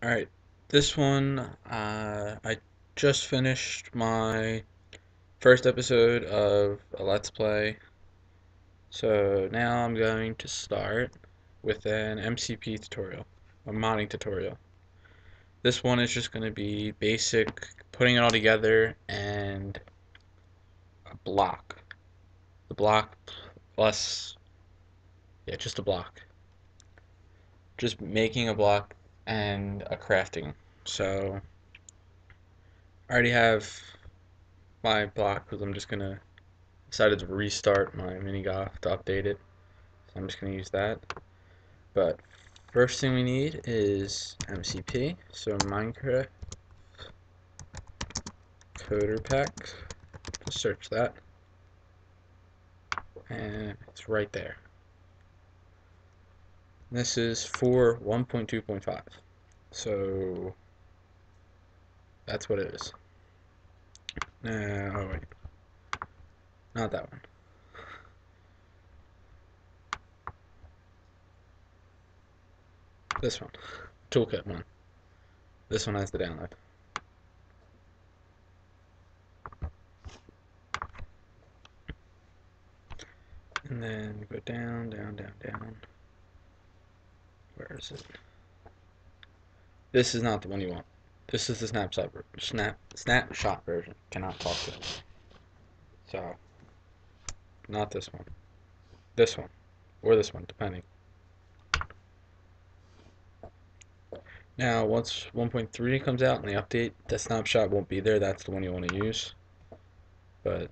Alright, this one, I just finished my first episode of a Let's Play, so now I'm going to start with an MCP tutorial, a modding tutorial. This one is just going to be basic, putting it all together, and a block. The block plus, yeah, just a block. Just making a block and a crafting. So, I already have my block because I'm just gonna decided to restart my mini golf to update it, so I'm just gonna use that. But first thing we need is MCP, so Minecraft Coder Pack. Just search that, and it's right there. This is for 1.2.5, so that's what it is. Oh wait, not that one. This one, Toolkit one. This one has the download. And then go down, down, down, down. Where is it? This is not the one you want. This is the snapshot version. Cannot talk to it. So, not this one. This one. Or this one, depending. Now, once 1.3 comes out and they update, the snapshot won't be there. That's the one you want to use. But,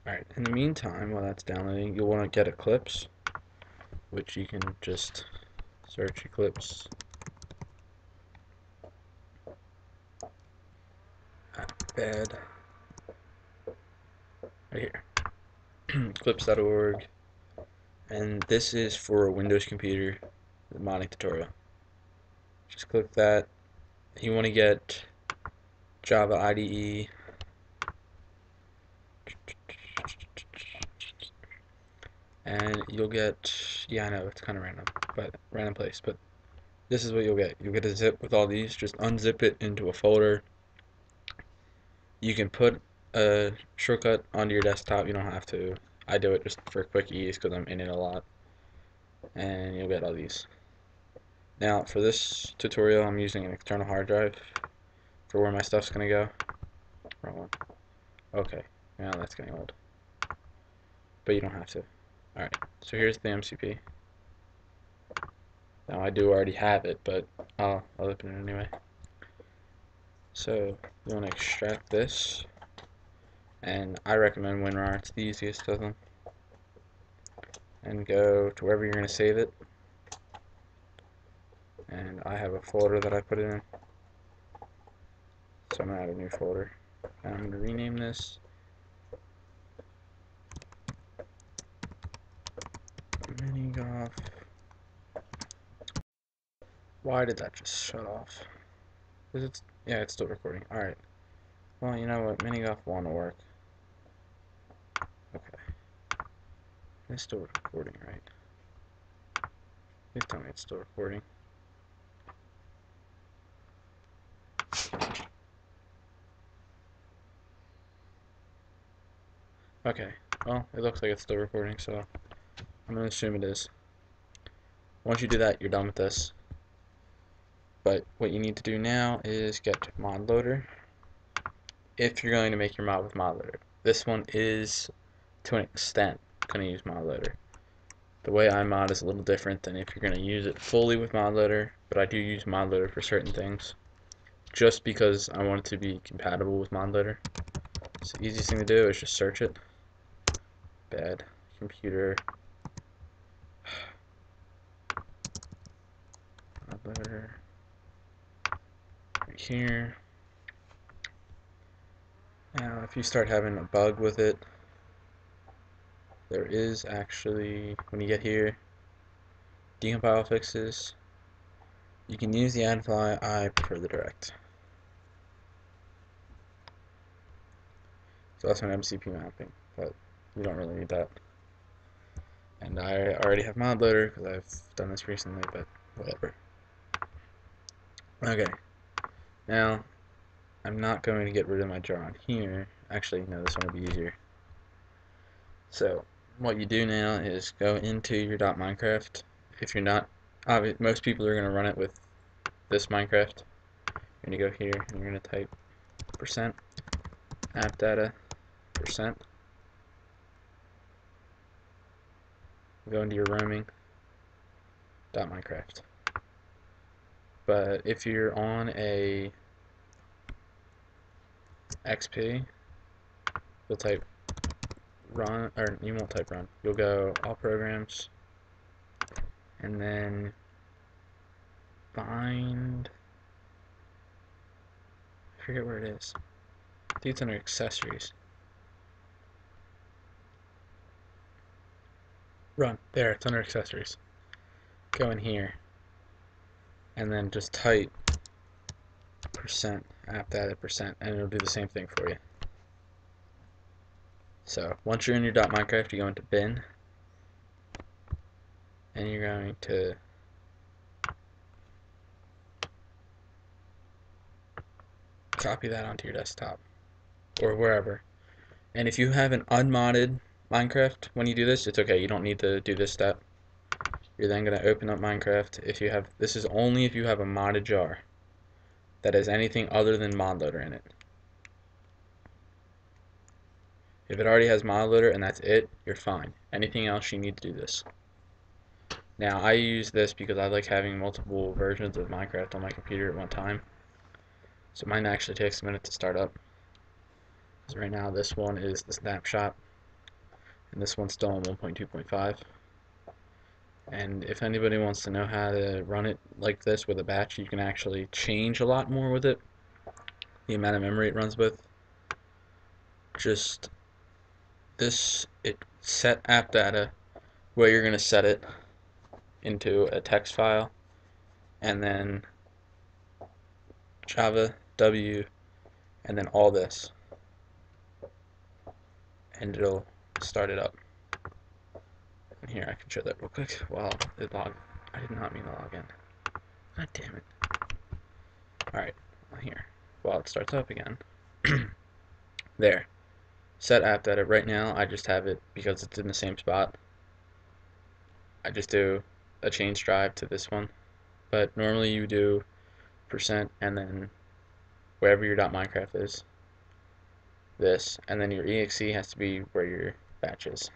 alright, in the meantime, while that's downloading, you'll want to get Eclipse, which you can just search Eclipse. Bad. Right here. Eclipse.org. And this is for a Windows computer, the modding tutorial. Just click that. You want to get Java IDE, and you'll get, yeah, I know it's kind of random, but random place, but this is what you'll get. You'll get a zip with all these. Just unzip it into a folder. You can put a shortcut onto your desktop. You don't have to. I do it just for quick ease because I'm in it a lot. And you'll get all these. Now, for this tutorial, I'm using an external hard drive for where my stuff's going to go. Wrong one. Okay, now that's getting old. But you don't have to. Alright, so here's the MCP. Now I do already have it, but I'll open it anyway. So you want to extract this, and I recommend WinRAR. It's the easiest of them. And go to wherever you're going to save it. And I have a folder that I put it in, so I'm going to add a new folder. And I'm going to rename this Mini Golf. Why did that just shut off? Is it? Yeah, it's still recording. Alright. Well, you know what? Mini Golf 1 will work. Okay. It's still recording, right? Please tell me it's still recording. Okay, well, it looks like it's still recording, so I'm going to assume it is. Once you do that, you're done with this. But what you need to do now is get mod loader if you're going to make your mod with mod loader. This one is, to an extent, going to use mod loader. The way I mod is a little different than if you're going to use it fully with mod loader, but I do use mod loader for certain things, just because I want it to be compatible with mod loader. So the easiest thing to do is just search it. Bad computer. Mod loader. Right here. Now, if you start having a bug with it, there is actually, when you get here, decompile fixes. You can use the add fly. I prefer the direct. It's also an MCP mapping, but we don't really need that. And I already have mod loader because I've done this recently, but whatever. Okay, now I'm not going to get rid of my jar on here. Actually, no, this one will be easier. So what you do now is go into your .minecraft. If you're not, most people are going to run it with this Minecraft. You're going to go here and you're going to type percent app data percent. Go into your roaming .minecraft. But if you're on a XP, you'll type run, or you won't type run. You'll go all programs, and then find, I forget where it is. I think it's under accessories. Run, there, it's under accessories. Go in here, and then just type percent app data percent, and it'll do the same thing for you. So once you're in your .minecraft, you go into bin, and you're going to copy that onto your desktop or wherever. And if you have an unmodded Minecraft, when you do this, it's okay. You don't need to do this step. You're then going to open up Minecraft. If you have, this is only if you have a modded jar that has anything other than mod loader in it. If it already has mod loader and that's it, you're fine. Anything else, you need to do this. Now, I use this because I like having multiple versions of Minecraft on my computer at one time. So mine actually takes a minute to start up. So right now, this one is the snapshot, and this one's still on 1.2.5. And if anybody wants to know how to run it like this with a batch, you can actually change a lot more with it. The amount of memory it runs with. Just this, it set app data where you're going to set it into a text file, and then Java, W, and then all this, and it'll start it up. And here, I can show that real quick. Wow, it logged. I did not mean to log in. God damn it. Alright, here. While it starts up again. There. Set app data. Right now, I just have it because it's in the same spot. I just do a change drive to this one. But normally you do percent and then wherever your .minecraft is, this, and then your exe has to be where your batch is.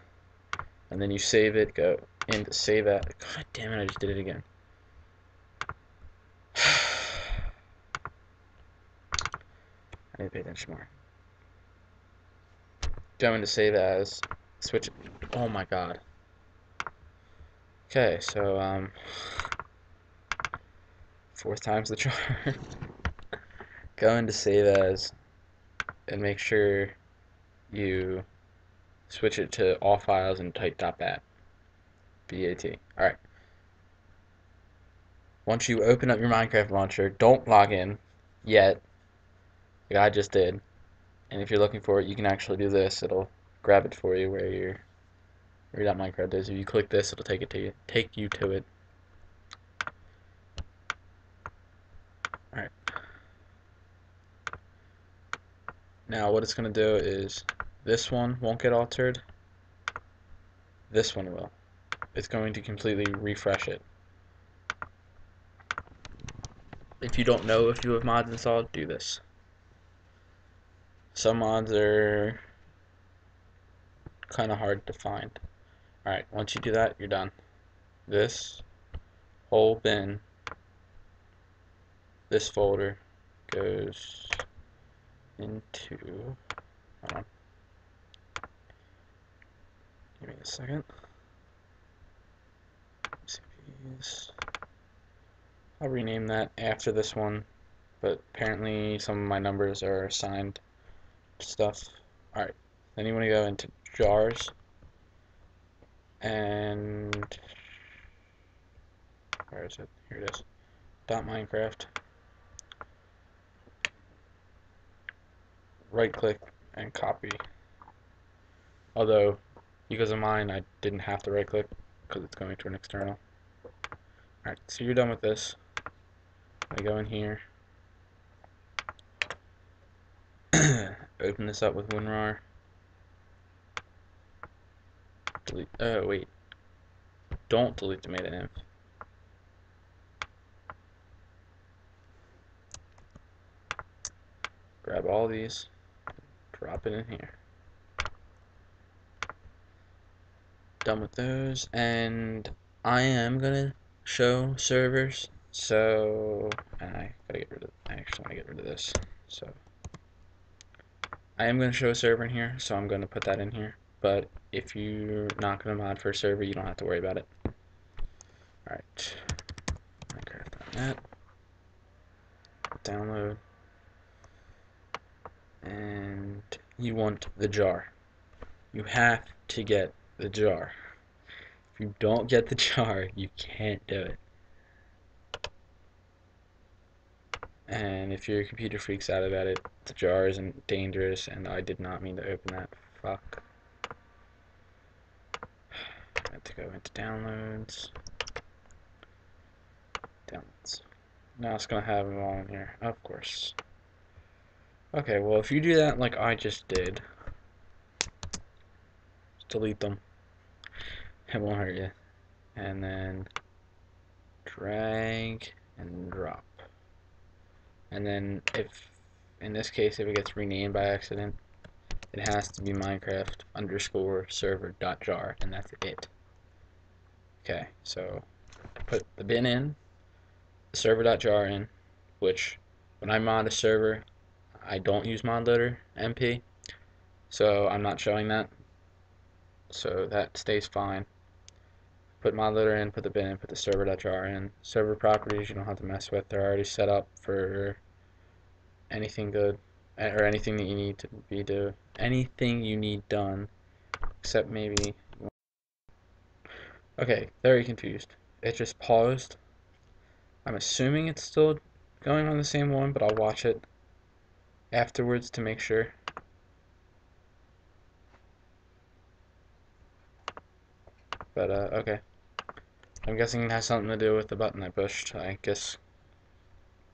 And then you save it, go into save at. God damn it, I just did it again. I need to pay attention more. Go into save as, switch it. Oh my god. Okay, so fourth time's the charm. Go into save as and make sure you switch it to all files and type .bat. B-A-T. Alright. Once you open up your Minecraft launcher, don't log in yet, like I just did. And if you're looking for it, you can actually do this. It'll grab it for you where your .minecraft is. If you click this, it'll take you to it. Alright. Now what it's going to do is this one won't get altered. This one will. It's going to completely refresh it. If you don't know if you have mods installed, do this. Some mods are kind of hard to find. Alright, once you do that, you're done. This whole bin, this folder goes into, hold on, give me a second. CPs. I'll rename that after this one, but apparently some of my numbers are assigned to stuff. Alright, then you want to go into jars, and where is it? Here it is. .minecraft. Right click and copy. Although because of mine, I didn't have to right click because it's going to an external. Alright, so you're done with this. I go in here, open this up with WinRAR. Delete. Oh wait, don't delete the meta-inf. Grab all these, drop it in here. Done with those, and I am gonna show servers. So I gotta get rid of. I actually want to get rid of this. So I am gonna show a server in here, so I'm gonna put that in here. But if you're not gonna mod for a server, you don't have to worry about it. All right, Minecraft.net. Download, and you want the jar. You have to get the jar. If you don't get the jar, you can't do it. And if your computer freaks out about it, the jar isn't dangerous, and I did not mean to open that. Fuck. I have to go into downloads. Downloads. Now it's gonna have them all in here, of course. Okay, well if you do that like I just did, just delete them. It won't hurt you. And then drag and drop. And then if, in this case, if it gets renamed by accident, it has to be Minecraft underscore server dot jar, and that's it. Okay, so put the bin in, the server dot jar in, which when I mod a server, I don't use modloader MP, so I'm not showing that. So that stays fine. Put modloader in, put the bin in, put the server dot jar in. Server properties you don't have to mess with; they're already set up for anything good, or anything that you need to be do, anything you need done, except maybe. Okay, very confused. It just paused. I'm assuming it's still going on the same one, but I'll watch it afterwards to make sure. But okay. I'm guessing it has something to do with the button I pushed. I guess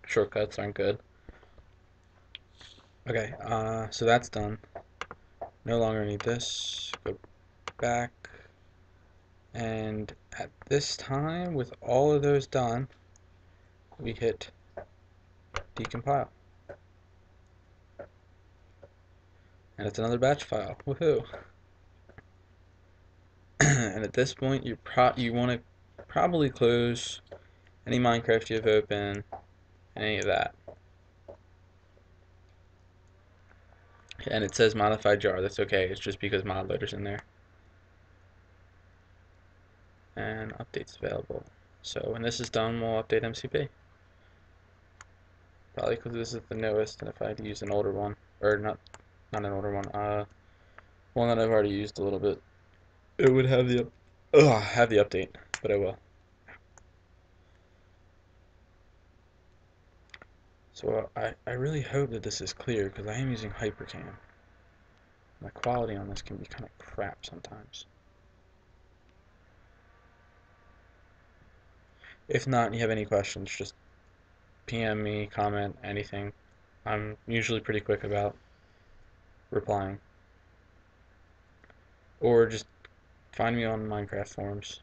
shortcuts aren't good. Okay, so that's done. No longer need this. Go back. And at this time, with all of those done, we hit decompile. And it's another batch file. Woohoo! And at this point, you want to probably close any Minecraft you have open, any of that. And it says modified jar. That's okay. It's just because modloader's in there. And updates available. So when this is done, we'll update MCP. Probably because this is the newest, and if I had to use an older one, or not an older one, one that I've already used a little bit, it would have the update, but I will. So I really hope that this is clear because I am using HyperCam. The quality on this can be kind of crap sometimes. If not, and you have any questions, just PM me, comment, anything. I'm usually pretty quick about replying. Or just find me on Minecraft forums.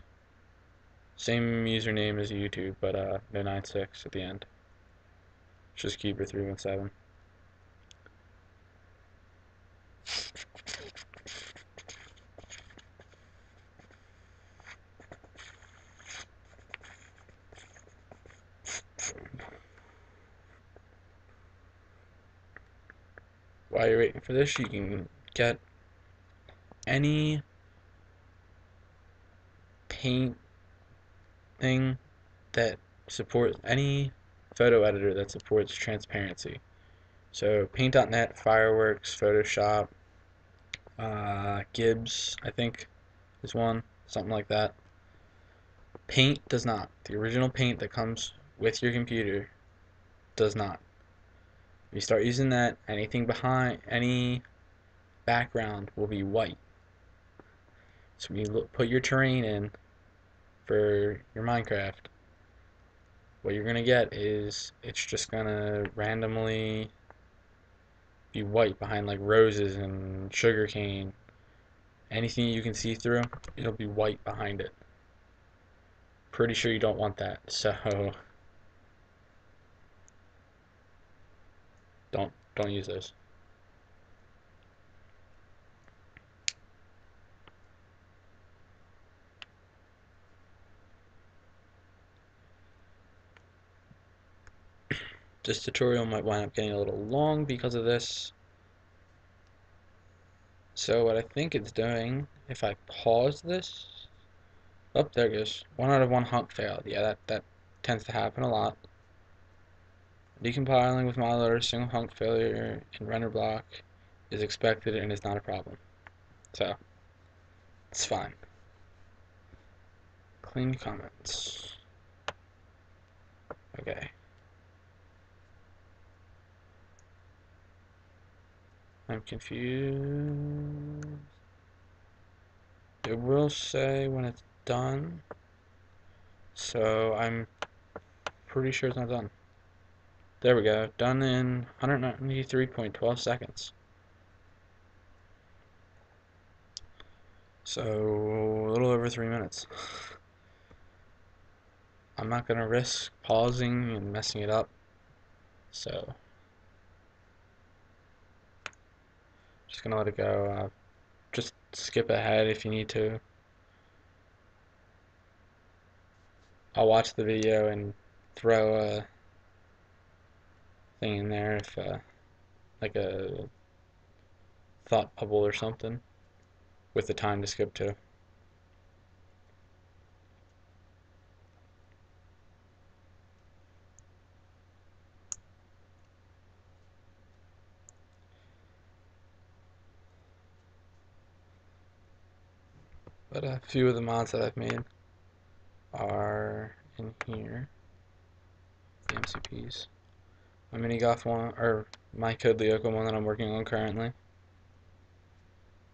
Same username as YouTube, but no 96 at the end. Just Keeper317. While you're waiting for this, you can get any paint thing that supports any photo editor that supports transparency. So Paint.net, Fireworks, Photoshop, Gibbs, I think, is one, something like that. Paint does not. The original Paint that comes with your computer does not. If you start using that, anything behind, any background will be white. So when you put your terrain in for your Minecraft, what you're gonna get is it's just gonna randomly be white behind like roses and sugarcane. Anything you can see through, it'll be white behind it. Pretty sure you don't want that, so don't use those. This tutorial might wind up getting a little long because of this. So what I think it's doing, if I pause this, oh, there it goes. 1 out of 1 hunk failed. Yeah, that tends to happen a lot. Decompiling with MyLoader, single hunk failure in render block is expected and is not a problem. So, it's fine. Clean comments. Okay. I'm confused. It will say when it's done, so I'm pretty sure it's not done. There we go. Done in 193.12 seconds. So, a little over 3 minutes. I'm not going to risk pausing and messing it up. So, just going to let it go. Just skip ahead if you need to. I'll watch the video and throw a thing in there if, like a thought bubble or something with the time to skip to. But a few of the mods that I've made are in here. The MCPs. My Minigoth one, or my Code Lyoko one that I'm working on currently.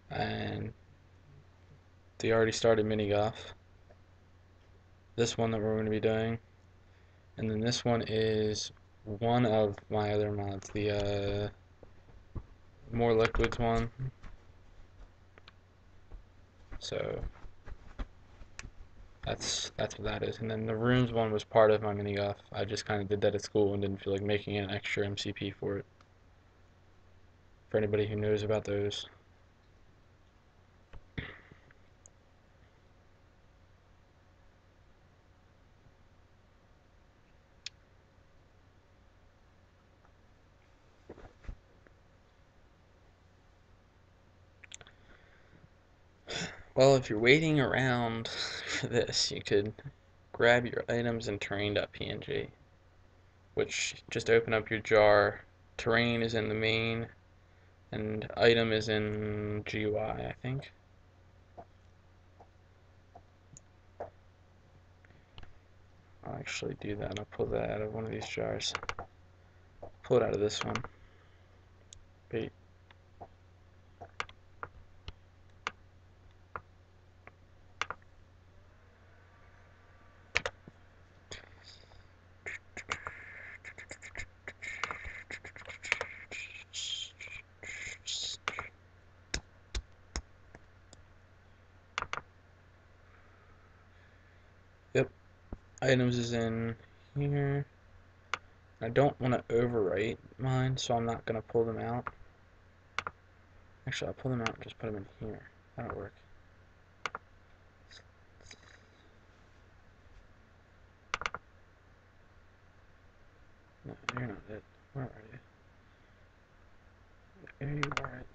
And the already started Minigoth. This one that we're going to be doing. And then this one is one of my other mods, the More Liquids one. So that's what that is. And then the Runes one was part of my Minigoth. I just kind of did that at school and didn't feel like making an extra MCP for it. For anybody who knows about those. Well, if you're waiting around for this, you could grab your items in terrain.png, which just open up your jar. Terrain is in the main, and item is in GUI, I think. I'll actually do that. I'll pull that out of one of these jars. Pull it out of this one. Wait. Yep. Items is in here. I don't want to overwrite mine, so I'm not going to pull them out. Actually, I'll pull them out and just put them in here. That'll work. No, you're not it. Where are you? There you are it.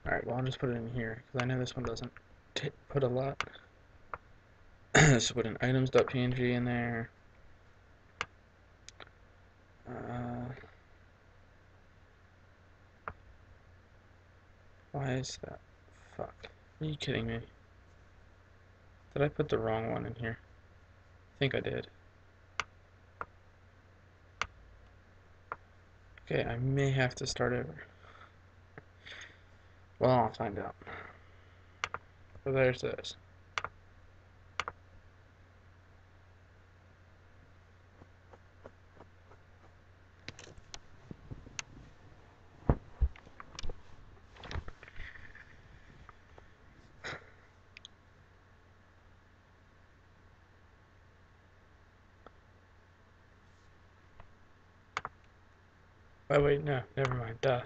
Alright, well I'll just put it in here, because I know this one doesn't put a lot. So put an items.png in there. Why is that? Fuck. Are you kidding me? Did I put the wrong one in here? think I did. Okay, I may have to start over. Well, I'll find out. So there's this. Oh wait, no, never mind, duh.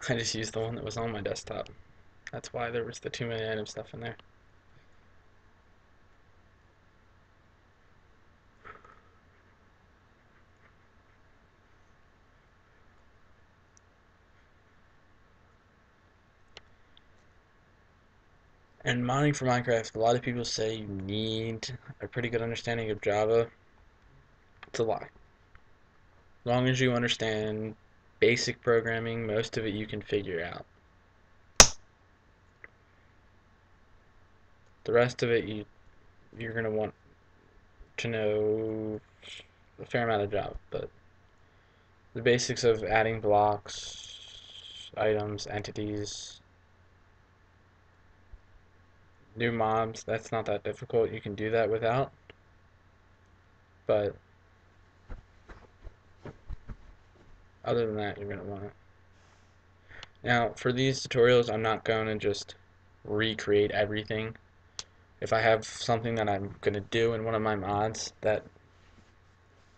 I just used the one that was on my desktop. That's why there was the too many item stuff in there. And modding for Minecraft, a lot of people say you need a pretty good understanding of Java. It's a lie. As long as you understand basic programming, most of it you can figure out. The rest of it you're gonna want to know a fair amount of Java, but the basics of adding blocks, items, entities, new mobs, that's not that difficult. You can do that without, but other than that, you're gonna want it. Now, for these tutorials, I'm not going to just recreate everything. If I have something that I'm going to do in one of my mods that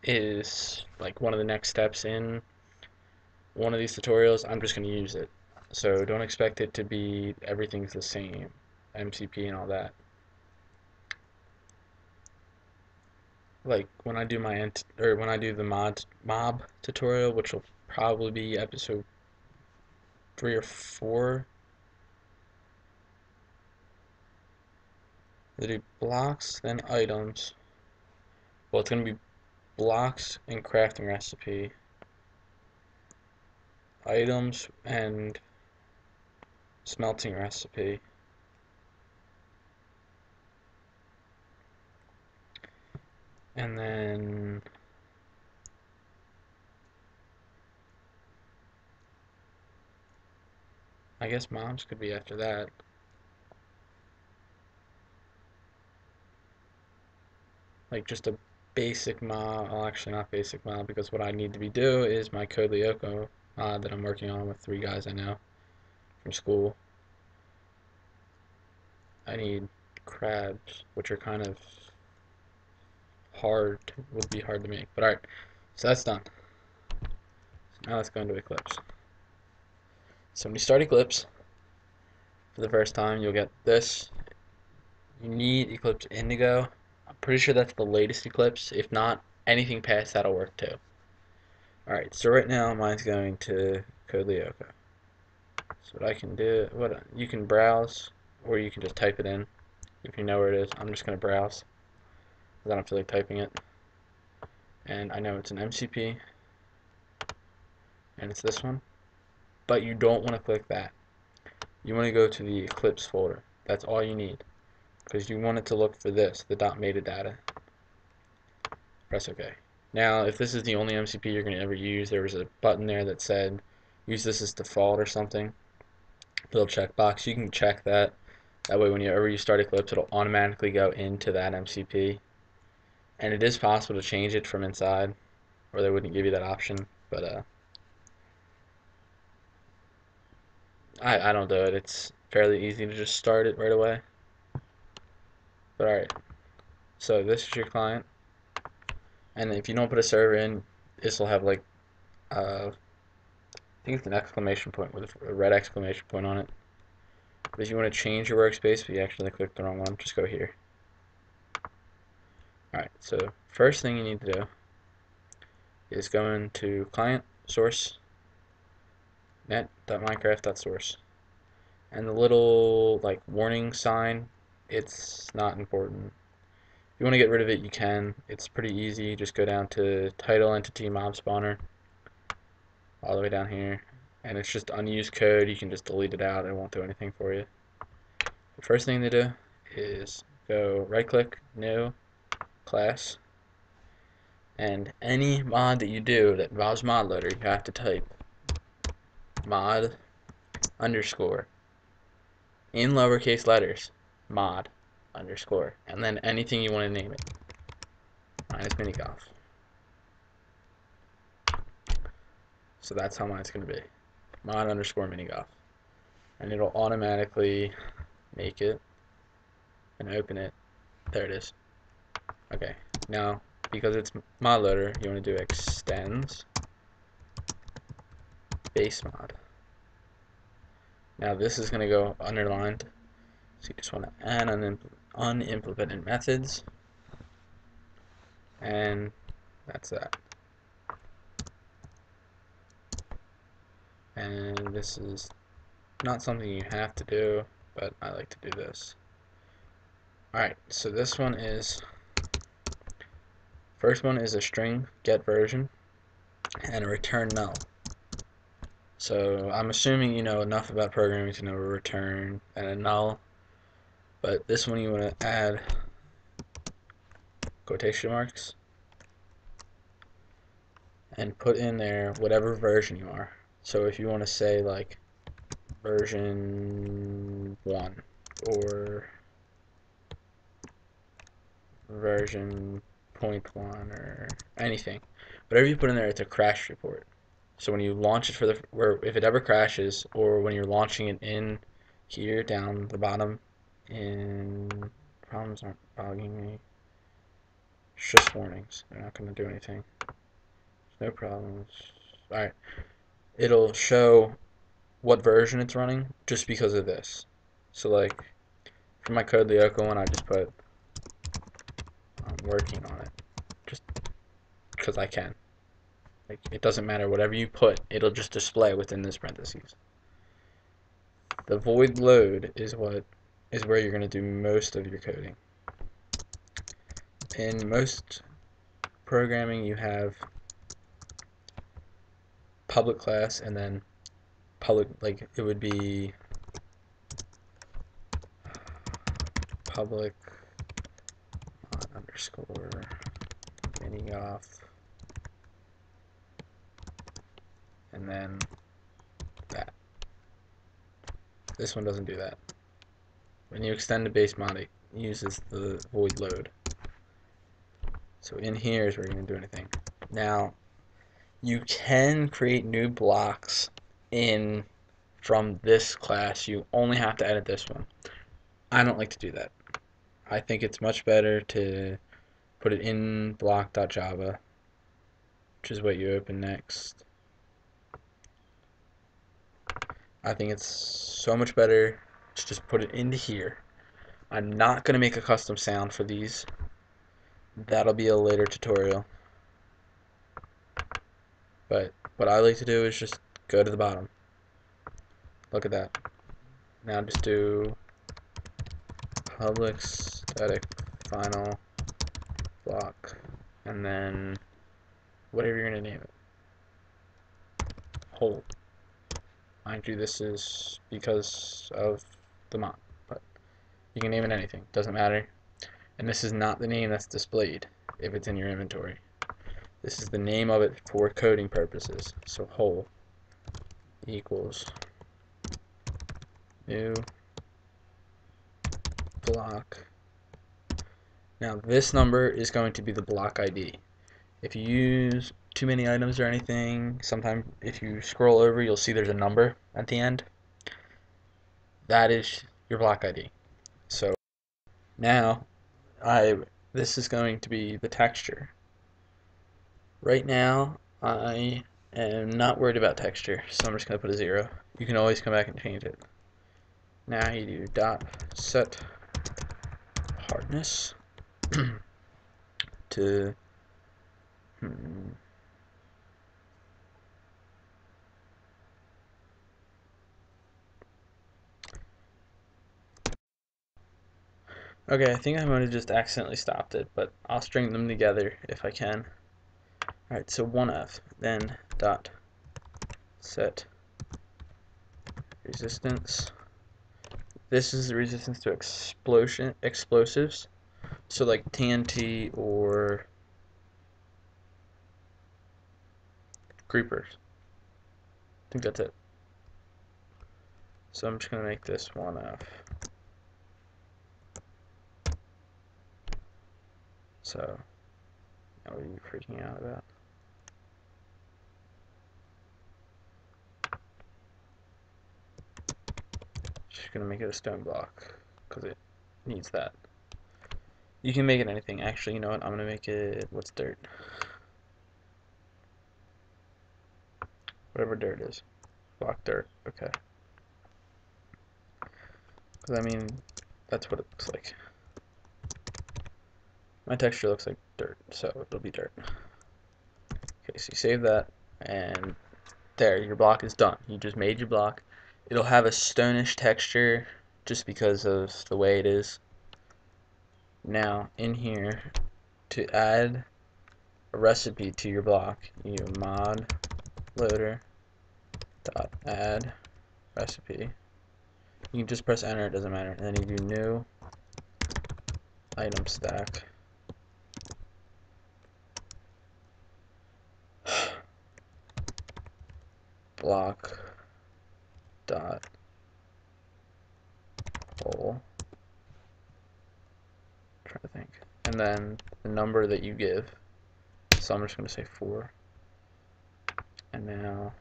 is like one of the next steps in one of these tutorials, I'm just going to use it. So don't expect it to be everything's the same, MCP and all that. Like when I do when I do the mob tutorial, which will probably be episode 3 or 4. They do blocks, then items. Well, it's going to be blocks and crafting recipe, items and smelting recipe, and then I guess mobs could be after that. Like just a basic mob, well actually not basic mob, because what I need to be do is my Code Lyoko mod that I'm working on with 3 guys I know from school. I need crabs, which are kind of would be hard to make. But alright, so that's done. So now let's go into Eclipse. So when you start Eclipse for the first time, you'll get this. You need Eclipse Indigo. I'm pretty sure that's the latest Eclipse. If not, anything past that'll work too. Alright, so right now mine's going to Code Lyoko. So what I can do, you can browse, or you can just type it in if you know where it is. I'm just going to browse because I don't feel like typing it. And I know it's an MCP, and it's this one. But you don't want to click that. You want to go to the Eclipse folder. That's all you need. Because you want it to look for this, the .metadata. Press OK. Now, if this is the only MCP you're going to ever use, there was a button there that said use this as default or something. Little checkbox. You can check that. That way, whenever you start Eclipse, it'll automatically go into that MCP. And it is possible to change it from inside, or they wouldn't give you that option. But I don't do it. It's fairly easy to just start it right away. But alright, so this is your client. And if you don't put a server in, this will have like I think it's an exclamation point with a red exclamation point on it. But if you want to change your workspace, but you actually clicked the wrong one, just go here. Alright, so first thing you need to do is go into client source net.minecraft.source. And the little like warning sign, it's not important. If you want to get rid of it, you can. It's pretty easy. Just go down to title entity mob spawner all the way down here, and it's just unused code. You can just delete it out. It won't do anything for you. The first thing to do is go right click, new, class, and any mod that you do that involves mod loader, you have to type mod underscore in lowercase letters mod underscore, and then anything you want to name it minus mini golf. So that's how mine's going to be, mod underscore mini golf, and it'll automatically make it and open it. There it is. Okay, now because it's mod loader, you want to do extends base mod. Now this is going to go underlined, so you just want to add unimplemented methods, and that's that. And this is not something you have to do, but I like to do this. Alright, so this one is, first one is a string get version and a return null. So I'm assuming you know enough about programming to know a return and a null, but this one you want to add quotation marks and put in there whatever version you are. So if you want to say like version 1 or version 0.1 or anything, whatever you put in there, it's a crash report. So when you launch it if it ever crashes, or when you're launching it in here down the bottom in problems aren't bogging me, it's just warnings, they're not going to do anything, no problems. Alright, it'll show what version it's running just because of this. So like for my Code Lyoko one, I just put I'm working on it just because I can. Like, it doesn't matter, whatever you put, it'll just display within this parentheses. The void load is where you're going to do most of your coding. In most programming, you have public class and then public, like it would be public underscore mini off, and then that. This one doesn't do that. When you extend the base mod, it uses the void load. So in here is where you're going to do anything. Now, you can create new blocks from this class. You only have to edit this one. I don't like to do that. I think it's much better to put it in block.java, which is what you open next. I think it's so much better to just put it into here. I'm not going to make a custom sound for these. That'll be a later tutorial. But what I like to do is just go to the bottom. Look at that. Now just do public static final block, and then whatever you're going to name it. Whole. Mind you, this is because of the mod, but you can name it anything, doesn't matter. And this is not the name that's displayed if it's in your inventory. This is the name of it for coding purposes. So whole equals new block. Now this number is going to be the block ID. If you use too many items or anything, sometimes if you scroll over, you'll see there's a number at the end. That is your block ID. So now this is going to be the texture. Right now I am not worried about texture, so I'm just going to put a 0. You can always come back and change it. Now you do dot set hardness to Okay, I think I might have just accidentally stopped it, but I'll string them together if I can. Alright, so 1F, then dot set resistance, This is the resistance to explosives. So like TNT or creepers. I think that's it. So I'm just gonna make this 1F. So now what are you freaking out about? Just gonna make it a stone block because it needs that. You can make it anything. Actually, you know what? I'm gonna make it, what's dirt? Whatever dirt is. Block dirt. Okay. Because I mean, that's what it looks like. My texture looks like dirt, so it'll be dirt. Okay, so you save that, and there, your block is done. You just made your block. It'll have a stonish texture just because of the way it is. Now, in here, to add a recipe to your block, you mod loader dot add recipe. You can just press enter, it doesn't matter. And then you do new item stack. Block dot hole. Trying to think. And then the number that you give. So I'm just going to say 4. And now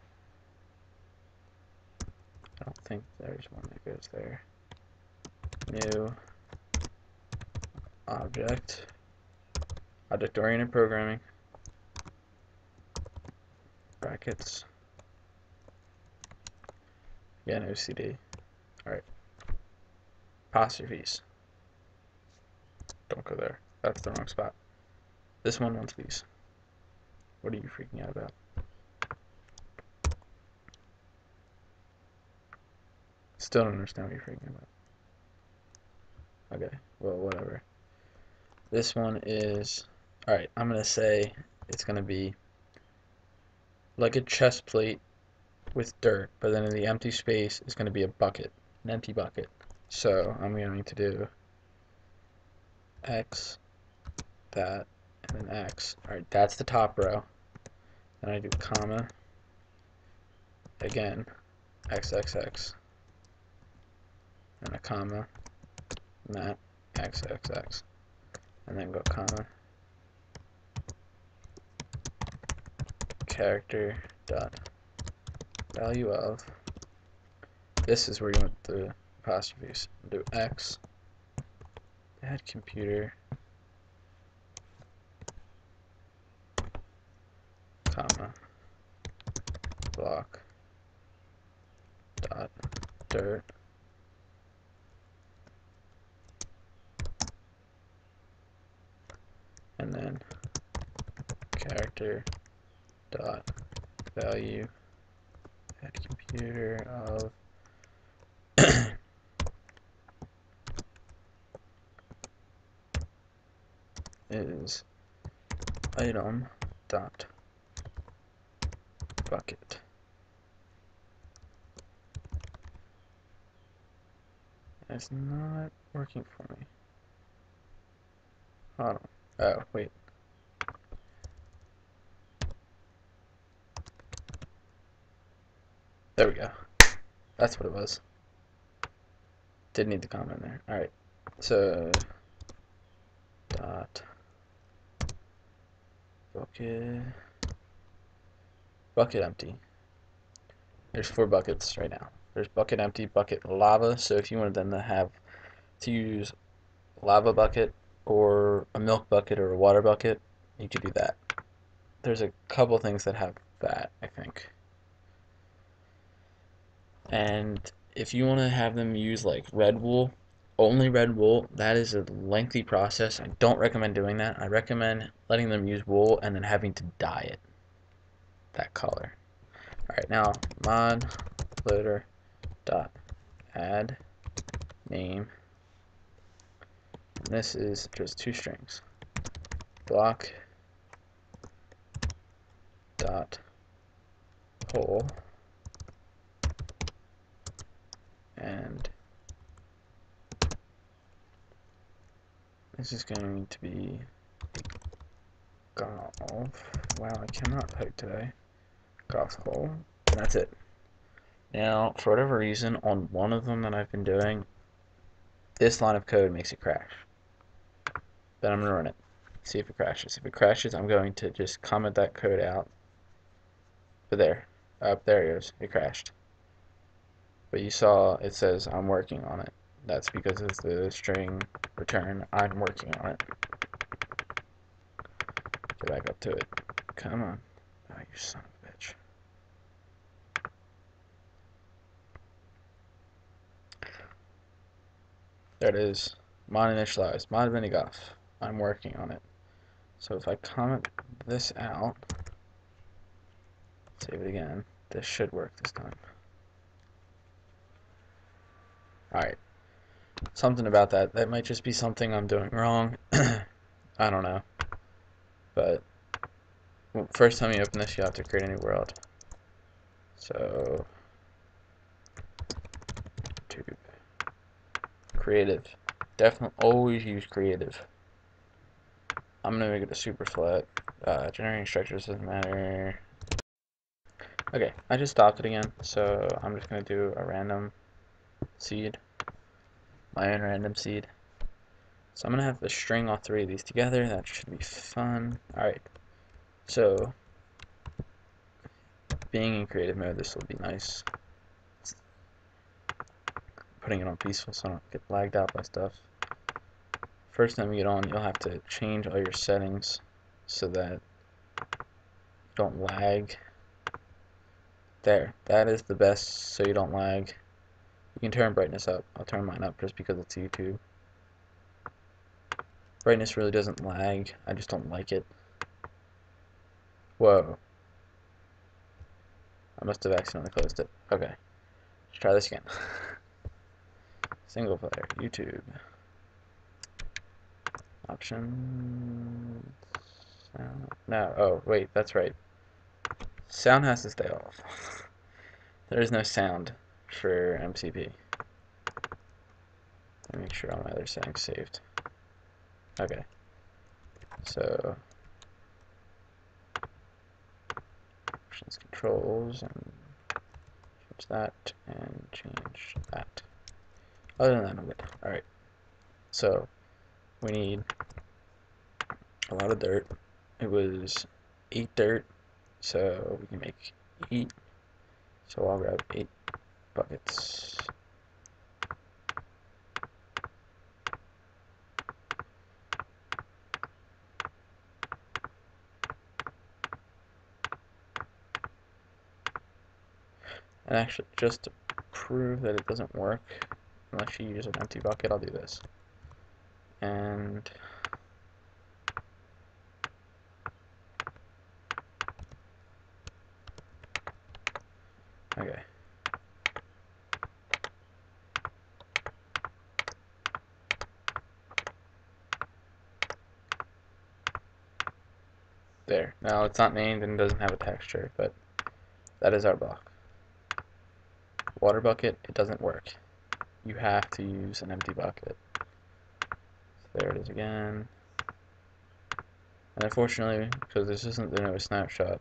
I don't think there's one that goes there. New object oriented programming, brackets, again OCD. Alright, apostrophes, don't go there, that's the wrong spot. This one wants these. What are you freaking out about? Still don't understand what you're freaking about. Okay, well, whatever. This one is, alright, I'm gonna say it's gonna be like a chest plate with dirt, but then in the empty space is going to be a bucket, an empty bucket. So I'm going to do X, that, and then X. Alright, that's the top row. Then I do comma, again, XXX, and a comma, and that, XXX, and then go comma, character dot value of, this is where you want the apostrophes. Do X, add computer, comma, block, dot, dirt, and then character dot value at computer of is item dot bucket. It's not working for me. Hold on. Oh, wait. There we go. That's what it was. Didn't need the comma in there. Alright. So dot bucket empty. There's 4 buckets right now. There's bucket empty, bucket lava. So if you wanted them to use lava bucket or a milk bucket or a water bucket, you could do that. There's a couple things that have that, I think. And if you want to have them use like red wool, only red wool, that is a lengthy process. I don't recommend doing that. I recommend letting them use wool and then having to dye it that color. Alright, now mod loader dot add name. And this is just 2 strings. Block dot hole and This is going to be golf. Wow, I cannot type today. Golf hole. And that's it. Now, for whatever reason, on one of them that I've been doing, this line of code makes it crash. Then I'm going to run it. See if it crashes. If it crashes, I'm going to just comment that code out. But there. There it goes. It crashed. But you saw it says I'm working on it. That's because it's the string return. I'm working on it. Get back up to it. Come on. Oh, you son of a bitch. There it is. Mod initialized. Mod minigolf. I'm working on it. So if I comment this out, save it again, this should work this time. Alright. Something about that. That might just be something I'm doing wrong. I don't know. But first time you open this, you have to create a new world. So, YouTube. Creative. Definitely always use creative. I'm gonna make it a super flat. Generating structures doesn't matter. Okay, I just stopped it again, so I'm just gonna do a random seed. My own random seed. So I'm gonna have to string all three of these together. That should be fun. Alright. So being in creative mode, this will be nice. Putting it on peaceful so I don't get lagged out by stuff. First time you get on, you'll have to change all your settings so that you don't lag. There, that is the best so you don't lag. You can turn brightness up. I'll turn mine up just because it's YouTube. Brightness really doesn't lag, I just don't like it. Whoa. I must have accidentally closed it. Okay. Let's try this again. Single player, YouTube. Options. No, oh, wait, that's right. Sound has to stay off. There is no sound for MCP. Let me make sure all my other settings saved. Okay. So, options, controls, and change that, and change that. Other than that, I'm good. Alright. So, we need a lot of dirt. It was 8 dirt, so we can make 8. So I'll grab 8 buckets. And actually, just to prove that it doesn't work, unless you use an empty bucket, I'll do this. And okay. There. Now it's not named and doesn't have a texture, but that is our block. Water bucket, it doesn't work. You have to use an empty bucket. So there it is again. And unfortunately, because this isn't the newest snapshot,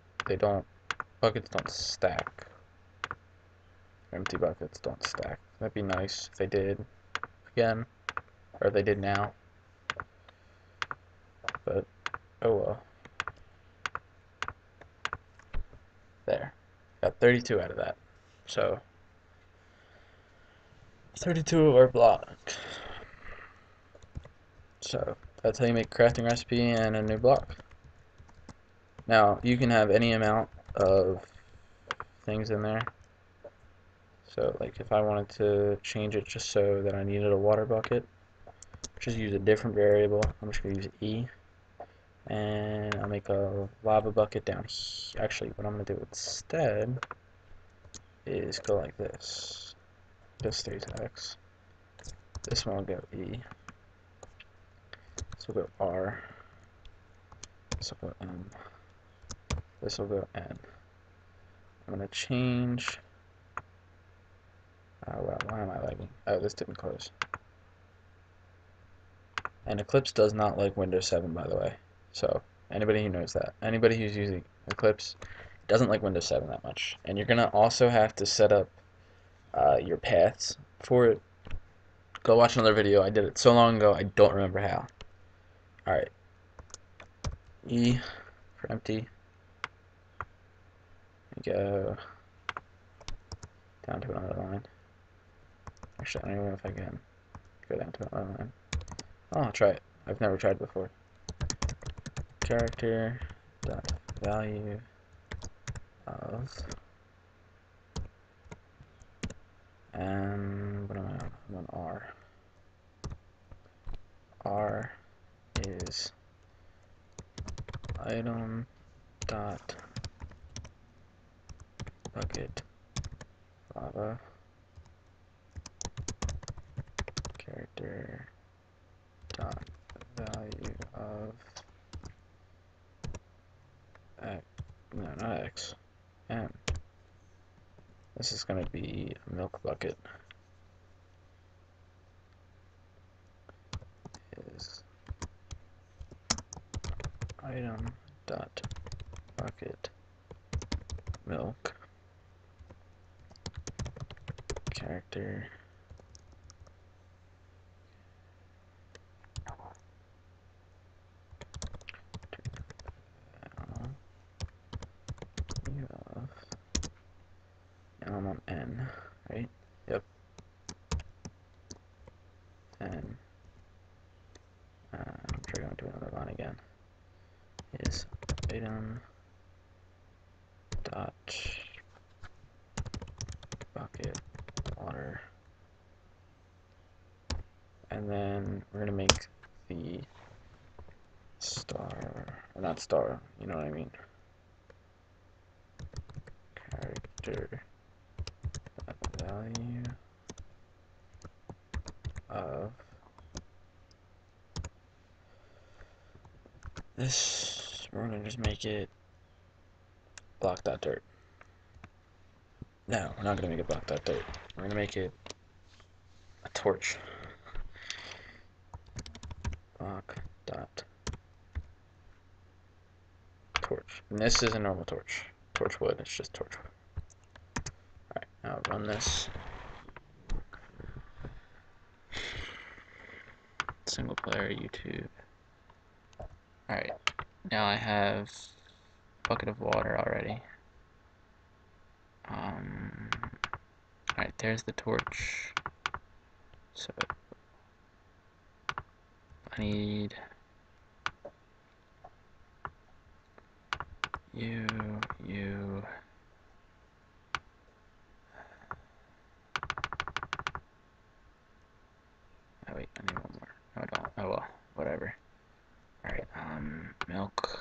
buckets don't stack. Empty buckets don't stack. That'd be nice if they did again, or if they did now. But, oh well. There. Got 32 out of that. So, 32 of our block. So, that's how you make a crafting recipe and a new block. Now, you can have any amount of things in there. So, like, if I wanted to change it just so that I needed a water bucket, just use a different variable. I'm just going to use E. And I'll make a lava bucket down here. Actually, what I'm going to do instead is go like this. This stays X. This one will go E. This will go R. This will go M. This will go N. I'm going to change. Oh, well, why am I lagging? Oh, this didn't close. And Eclipse does not like Windows 7, by the way. So, anybody who knows that. Anybody who's using Eclipse doesn't like Windows 7 that much. And you're going to also have to set up your paths for it. Go watch another video. I did it so long ago, I don't remember how. Alright. E for empty. Go down to another line. Actually, I don't even know if I can go down to another line. Oh, I'll try it. I've never tried before. Character dot value of, and what am I on? I'm on R. R is item dot bucket lava character dot value of X, no, not X, M. This is going to be a milk bucket. Is item dot bucket milk character now I'm on N, right? Yep. And I'm trying to go into another line again. Is item dot bucket water, and then we're gonna make the star, or not star, you know what I mean, character value of this. We're gonna just make it block.dirt. No, we're not gonna make it block.dirt. We're gonna make it a torch. Block.torch. And this is a normal torch. Torch wood, it's just torch wood. Alright, now run this. Single player YouTube. Alright, now I have a bucket of water already. Alright, there's the torch. So I need you. Oh wait, I need one more. No, I don't. Oh well, whatever. Alright, milk.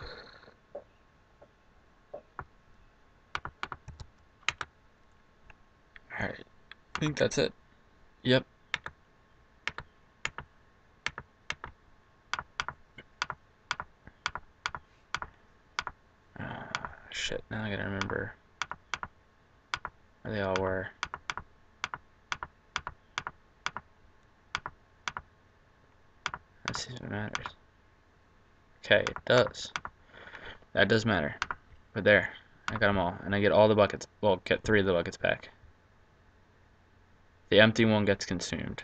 Alright, I think that's it. Yep. Shit, now I gotta remember where they all were. Let's see if it matters. Okay, it does. That does matter. But there, I got them all. And I get all the buckets. Well, get 3 of the buckets back. The empty one gets consumed.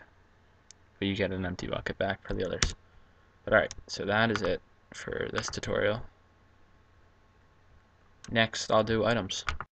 But you get an empty bucket back for the others. But alright, so that is it for this tutorial. Next, I'll do items.